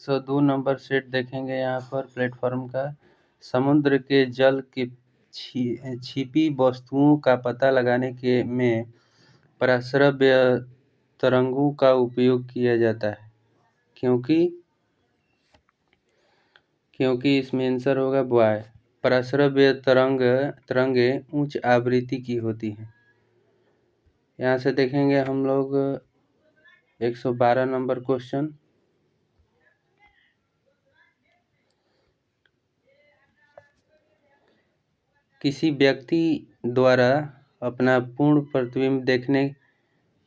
102 number set देखेंगे यहाँ पर प्लेटफॉर्म का। समुद्र के जल की छिपी वस्तुओं का पता लगाने के में पराश्रव्य तरंगों का उपयोग किया जाता है, क्योंकि इसमें आंसर होगा बॉय। पराश्रव्य तरंगें उच्च आवृत्ति की होती हैं। यहाँ से देखेंगे हम लोग 112 नंबर क्वेश्चन। किसी व्यक्ति द्वारा अपना पूर्ण प्रतिबिंब देखने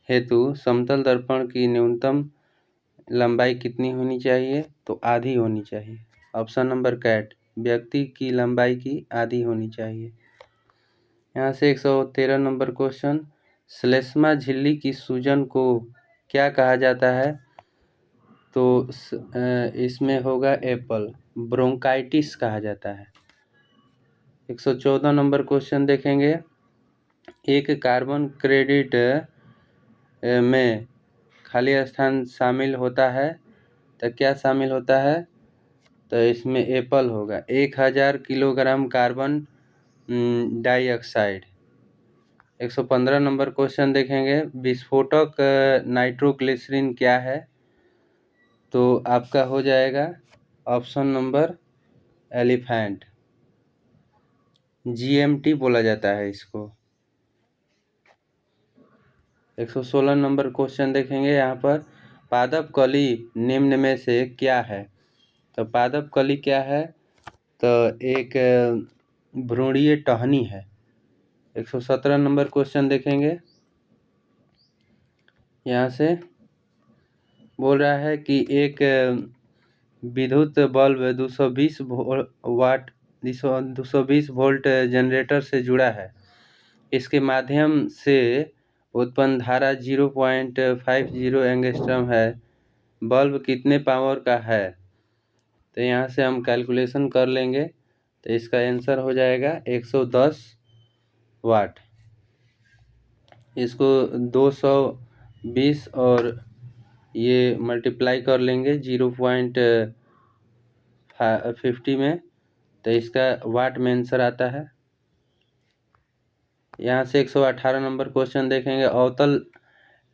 हेतु समतल दर्पण की न्यूनतम लंबाई कितनी होनी चाहिए? तो आधी होनी चाहिए। ऑप्शन नंबर कैट, व्यक्ति की लंबाई की आधी होनी चाहिए। यहाँ से 113 नंबर क्वेश्चन। श्लेष्मा झिल्ली की सूजन को क्या कहा जाता है? तो इसमें होगा एप्पल, ब्रोंकाइटिस कहा जाता है। 114 नंबर क्वेश्चन देखेंगे। एक कार्बन क्रेडिट में खाली स्थान शामिल होता है, तो क्या शामिल होता है? तो इसमें एप्पल होगा। 1000 kilogram carbon dioxide. 115 number question देखेंगे। विस्फोटक नाइट्रोग्लिसरीन क्या है? तो आपका हो जाएगा ऑप्शन नंबर एलिफेंट, GMT बोला जाता है इसको। 116 नंबर क्वेश्चन देखेंगे यहाँ पर। पादप कली निम्न में से क्या है? तो पादप कली क्या है? तो एक भ्रूणीय टहनी है। 117 नंबर क्वेश्चन देखेंगे। यहाँ से बोल रहा है कि एक विद्युत बल्ब 220 वोल्ट जनरेटर से जुड़ा है। इसके माध्यम से उत्पन्न धारा 0.50 एंगस्ट्रम है। बल्ब कितने पावर का है? तो यहाँ से हम कैलकुलेशन कर लेंगे, तो इसका आंसर हो जाएगा 110 वाट। इसको 220 और ये मल्टीप्लाई कर लेंगे 0.50 में, तो इसका वाट में आंसर आता है। यहाँ से 118 नंबर क्वेश्चन देखेंगे। अवतल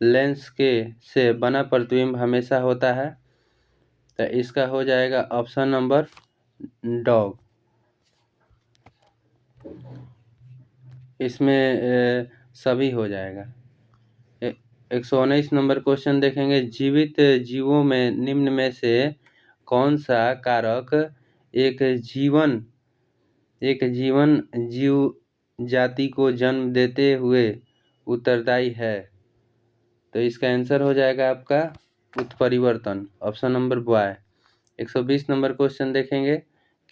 लेंस से बना प्रतिबिंब हमेशा होता है, तो इसका हो जाएगा ऑप्शन नंबर डॉग। इसमें सभी हो जाएगा। 119 नंबर क्वेश्चन देखेंगे। जीवित जीवों में निम्न में से कौन सा कारक एक जीवन जीव जाति को जन्म देते हुए उत्तरदायी है? तो इसका आंसर हो जाएगा आपका उत्परिवर्तन, option number boy. 120 number question देखेंगे।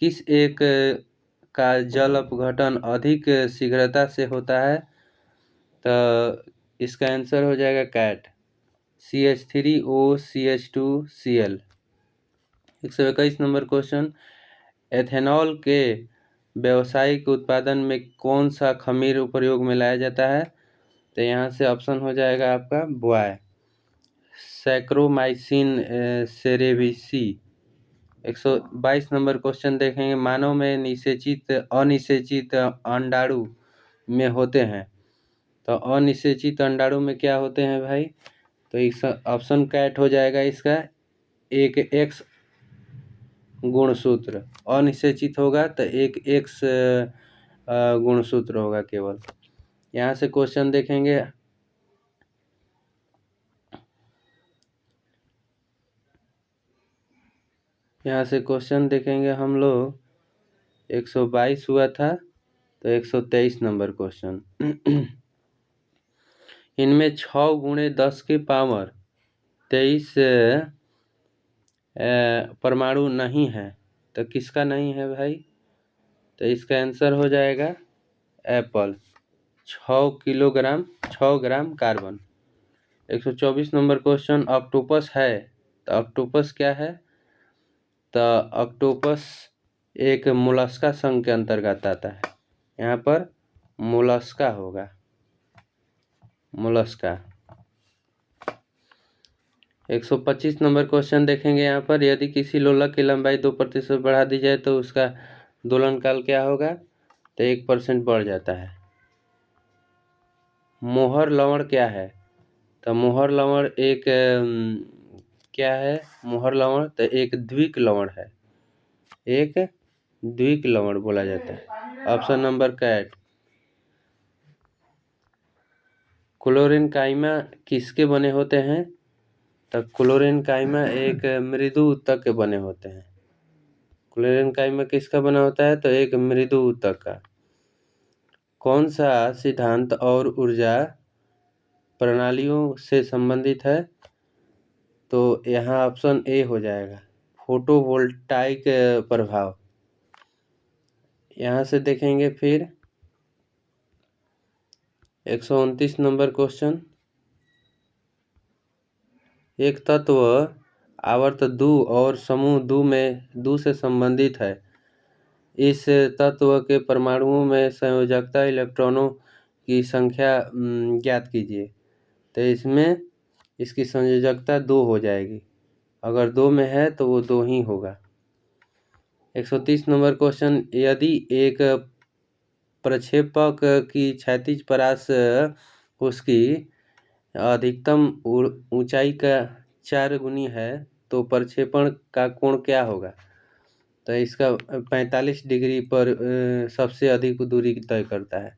किस एक का जल अपघटन अधिक शीघ्रता से होता है? तो इसका आंसर हो जाएगा cat, CH3OCH2Cl। 121 number question. Ethanol के व्यावसायिक उत्पादन में कौन सा खमीर प्रयोग में लाया जाता है? तो यहाँ से ऑप्शन हो जाएगा आपका बॉय, सैक्रोमाइसिन सेरेविसी। 122 नंबर क्वेश्चन देखेंगे। मानव में अनिषेचित अंडाणु में होते हैं, तो अनिषेचित अंडाणु में क्या होते हैं भाई? तो इस ऑप्शन कैट हो जाएगा इसका, एक X गुणसूत्र। अनिषेचित होगा तो एक X गुणसूत्र होगा केवल। यहाँ से क्वेश्चन देखेंगे। यहाँ से क्वेश्चन देखेंगे हम लोग। 122 हुआ था, तो 123 नंबर क्वेश्चन। इनमें 6 गुणे 10 के पावर 23 परमाणु नहीं है, तो किसका नहीं है भाई? तो इसका आंसर हो जाएगा Apple, 6 gram carbon. 124 number question. Octopus है, तो ऑक्टोपस क्या है? तो ऑक्टोपस एक मोलस्का संघ के अंतर्गत आता है। यहाँ पर मोलस्का होगा, मोलस्का। 125 नंबर क्वेश्चन देखेंगे यहाँ पर। यदि किसी लोलक की लंबाई 2% बढ़ा दी जाए तो उसका दोलन काल क्या होगा? तो 1% बढ़ जाता है। मोहर लवण क्या है? तो मोहर लवण एक क्या है? मोहर लवण तो एक द्विक लवण है, एक द्विक लवण बोला जाता है। ऑप्शन नंबर कैट। क्लोरीन काइमा किसके बने होते हैं? तो क्लोरीन काइमा एक मृदु ऊतक के बने होते हैं। क्लोरीन काइमा किसका बना होता है? तो एक मृदु ऊतक का। कौन सा सिद्धांत और ऊर्जा प्रणालियों से संबंधित है? तो यहाँ ऑप्शन ए हो जाएगा, फोटोवोल्टाइक प्रभाव। यहाँ से देखेंगे फिर 129 नंबर क्वेश्चन। एक तत्व आवर्त 2 और समूह 2 में 2 से संबंधित है। इस तत्व के परमाणुओं में संयोजकता इलेक्ट्रॉनों की संख्या ज्ञात कीजिए। तो इसमें इसकी संयोजकता 2 हो जाएगी। अगर 2 में है तो वो 2 ही होगा। 130 नंबर क्वेश्चन। यदि एक प्रक्षेपक की क्षैतिज परास उसकी अधिकतम ऊंचाई का 4 गुनी है तो प्रक्षेपण का कोण क्या होगा? तो इसका 45 डिग्री पर सबसे अधिक दूरी तय करता है।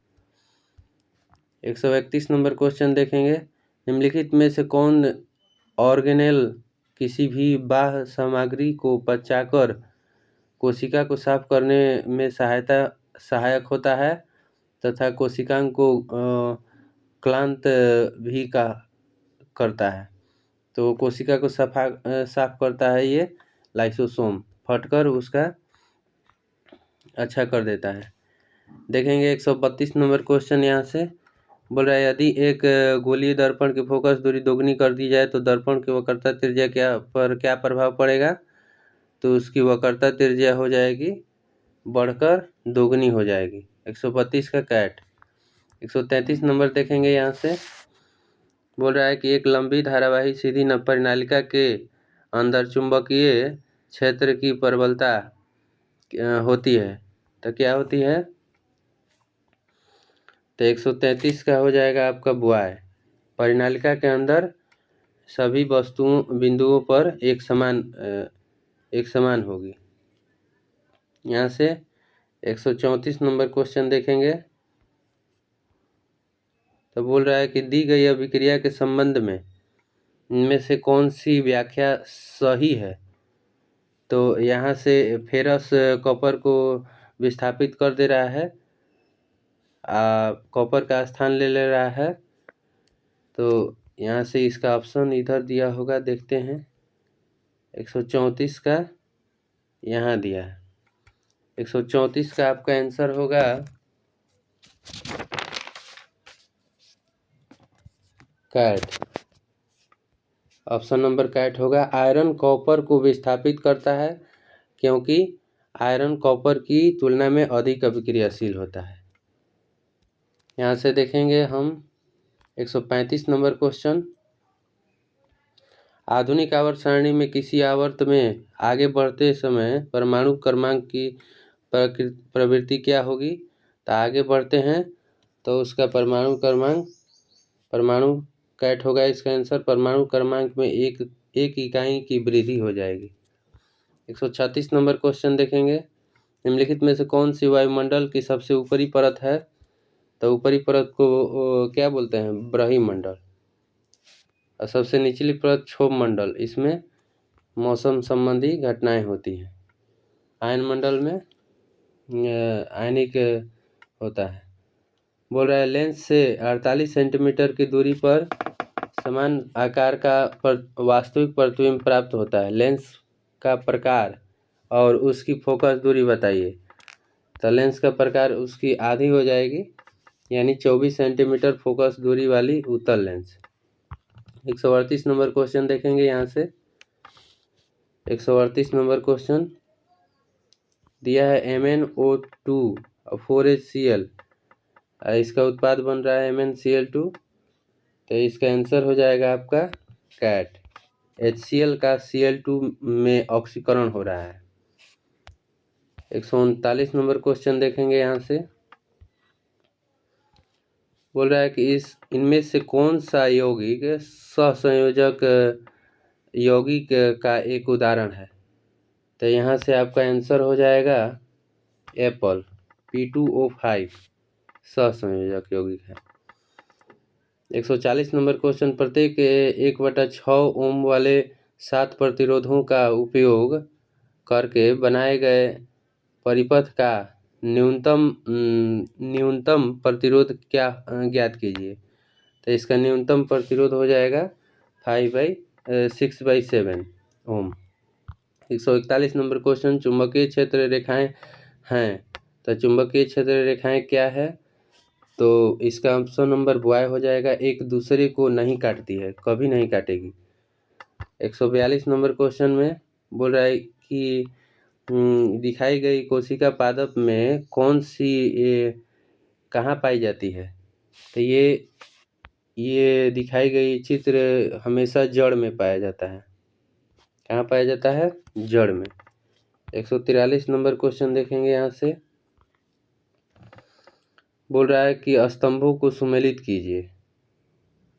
131 नंबर क्वेश्चन देखेंगे। निम्नलिखित में से कौन ऑर्गेनेल किसी भी बाह्य सामग्री को पचाकर कोशिका को साफ करने में सहायक होता है तथा कोशिकाओं को क्लांत भी करता है? तो कोशिका को साफ करता है ये लाइसोसोम, फटकर उसका अच्छा कर देता है। देखेंगे 132 नंबर क्वेश्चन। यहाँ से बोल रहा है यदि एक गोलीय दर्पण की फोकस दूरी दोगुनी कर दी जाए तो दर्पण की वक्रता त्रिज्या क्या प्रभाव पड़ेगा? तो उसकी वक्रता त्रिज्या हो जाएगी बढ़कर दोगुनी हो जाएगी। 132 का कैट। 133 नंबर देखेंगे। यहाँ से बोल रहा है कि एक लंबी धारावाही सीधी प्रणालिका के अंदर चुंबकीय क्षेत्र की प्रबलता होती है। तो क्या होती है? तो 133 का हो जाएगा आपका बुआय। परिनालिका के अंदर सभी बिंदुओं पर एक समान होगी। यहाँ से 134 नंबर क्वेश्चन देखेंगे। तो बोल रहा है कि दी गई अभिक्रिया के संबंध में इनमें से कौन सी व्याख्या सही है? तो यहाँ से फेरस कॉपर को विस्थापित कर दे रहा है, कॉपर का स्थान ले रहा है। तो यहाँ से इसका ऑप्शन इधर दिया होगा, देखते हैं। 134 का यहाँ दिया है। 134 का आपका आंसर होगा कैट। ऑप्शन नंबर कैट होगा। आयरन कॉपर को विस्थापित करता है क्योंकि आयरन कॉपर की तुलना में अधिक अभिक्रियाशील होता है। यहाँ से देखेंगे हम 135 नंबर क्वेश्चन। आधुनिक आवर्त सारणी में किसी आवर्त में आगे बढ़ते समय परमाणु क्रमांक की प्रवृत्ति क्या होगी? तो आगे बढ़ते हैं तो उसका परमाणु कैट होगा इसका आंसर। परमाणु क्रमांक में एक इकाई की वृद्धि हो जाएगी। 136 नंबर क्वेश्चन देखेंगे। निम्नलिखित में से कौन सी वायुमंडल की सबसे ऊपरी परत है? तो ऊपरी परत को क्या बोलते हैं? ब्रह्मंडल। और सबसे निचली परत क्षोभ मंडल। इसमें मौसम संबंधी घटनाएं होती हैं। आयनमंडल में आयनिक होता है। बोल रहा है लेंस से 48 सेंटीमीटर की दूरी पर समान आकार का वास्तविक प्रतिबिंब प्राप्त होता है। लेंस का प्रकार और उसकी फोकस दूरी बताइए। तो लेंस का प्रकार उसकी आधी हो जाएगी, यानी 24 सेंटीमीटर फोकस दूरी वाली उत्तल लेंस। 138 नंबर क्वेश्चन देखेंगे। यहाँ से 138 नंबर क्वेश्चन दिया है MnO2 और 4HCl, इसका उत्पाद बन रहा है MnCl2। तो इसका आंसर हो जाएगा आपका कैट। HCl का Cl2 में ऑक्सीकरण हो रहा है। 139 नंबर क्वेश्चन देखेंगे यहाँ से। बोल रहा है कि इनमें से कौन सा यौगिक सहसंयोजक यौगिक का एक उदाहरण है। तो यहाँ से आपका आंसर हो जाएगा एप्पल, P2O5 सहसंयोजक यौगिक है। 140 नंबर क्वेश्चन, प्रत्येक 1/6 ओम वाले 7 प्रतिरोधों का उपयोग करके बनाए गए परिपथ का न्यूनतम प्रतिरोध क्या ज्ञात कीजिए। तो इसका न्यूनतम प्रतिरोध हो जाएगा 6/7 ओम। 141 नंबर क्वेश्चन, चुंबकीय क्षेत्र रेखाएं हैं, तो चुंबकीय क्षेत्र रेखाएं क्या है। तो इसका ऑप्शन नंबर बॉय हो जाएगा, एक दूसरे को नहीं काटती है, कभी नहीं काटेगी। 142 नंबर क्वेश्चन में बोल रहा है कि दिखाई गई कोशिका पादप में कौन सी कहाँ पाई जाती है। तो ये दिखाई गई चित्र हमेशा जड़ में पाया जाता है। कहाँ पाया जाता है, जड़ में। 143 नंबर क्वेश्चन देखेंगे यहाँ से। बोल रहा है कि स्तंभों को सुमेलित कीजिए।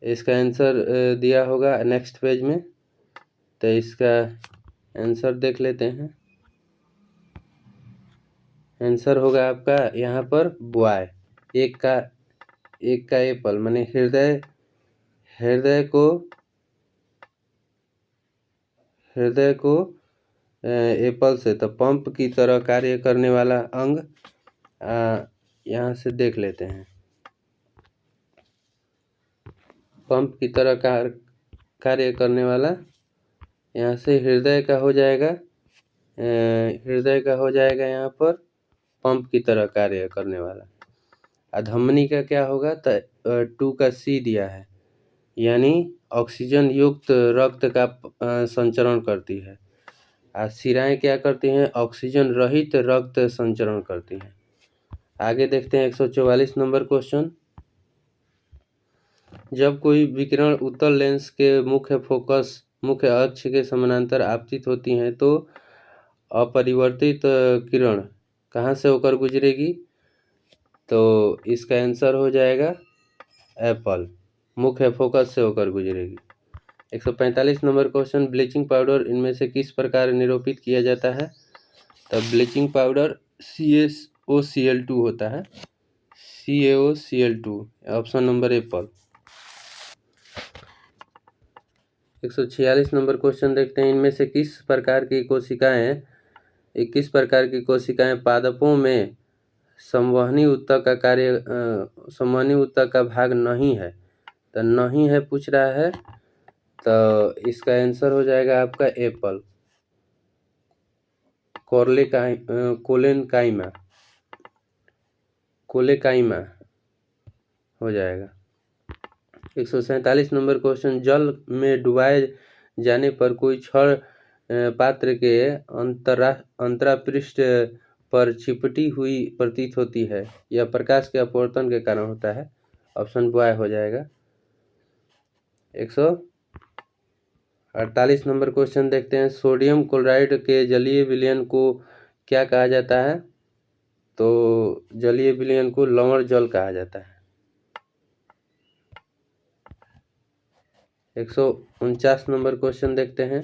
इसका आंसर दिया होगा नेक्स्ट पेज में। तो इसका आंसर देख लेते हैं। आंसर होगा आपका यहाँ पर बॉय, एक का एप्पल, माने हृदय को एप्पल से, तो पंप की तरह कार्य करने वाला अंग यहाँ से देख लेते हैं। पंप की तरह कार्य करने वाला यहाँ से हृदय का हो जाएगा, यहाँ पर पंप की तरह कार्य करने वाला। धमनी का क्या होगा, तो 2 का C दिया है, यानी ऑक्सीजन युक्त रक्त का संचरण करती है। शिराएं क्या करती हैं, ऑक्सीजन रहित रक्त संचरण करती हैं। आगे देखते हैं 144 नंबर क्वेश्चन। जब कोई विकिरण उत्तल लेंस के मुख्य अक्ष के समानांतर आपतित होती हैं तो अपरिवर्तित किरण कहाँ से होकर गुजरेगी। तो इसका आंसर हो जाएगा एप्पल, मुख्य फोकस से होकर गुजरेगी। 145 नंबर क्वेश्चन, ब्लीचिंग पाउडर इनमें से किस प्रकार निरूपित किया जाता है। तो ब्लीचिंग पाउडर CaOCl2 होता है, CaOCl2, option number Apple. 146 number question देखते हैं, इनमें से किस प्रकार की कोशिकाएं पादपों में संवहनी ऊतक का भाग नहीं है। तो नहीं है पूछ रहा है, तो इसका आंसर हो जाएगा आपका एप्पल, कोलेकाइमा हो जाएगा। 147 नंबर क्वेश्चन, जल में डुबाए जाने पर कोई छड़ पात्र के अंतरापृष्ठ पर चिपटी हुई प्रतीत होती है, यह प्रकाश के अपवर्तन के कारण होता है। ऑप्शन बॉय हो जाएगा। 148 नंबर क्वेश्चन देखते हैं, सोडियम क्लोराइड के जलीय विलयन को क्या कहा जाता है। तो जलीय विलयन को लवण जल कहा जाता है। 149 नंबर क्वेश्चन देखते हैं।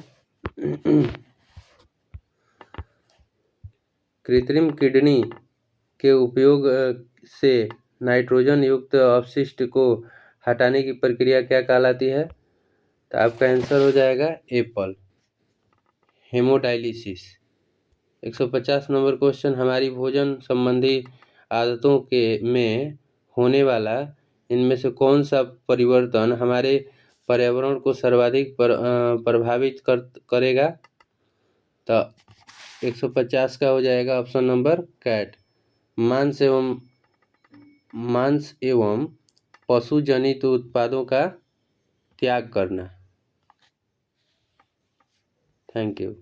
कृत्रिम किडनी के उपयोग से नाइट्रोजन युक्त अपशिष्ट को हटाने की प्रक्रिया क्या कहलाती है। तो आपका आंसर हो जाएगा एप्पल, हेमोडायलिसिस। 150 नंबर क्वेश्चन, हमारी भोजन संबंधी आदतों में होने वाला इनमें से कौन सा परिवर्तन हमारे पर्यावरण को सर्वाधिक प्रभावित करेगा। तो 150 का हो जाएगा ऑप्शन नंबर कैट, मांस एवं पशु जनित उत्पादों का त्याग करना। Thank you.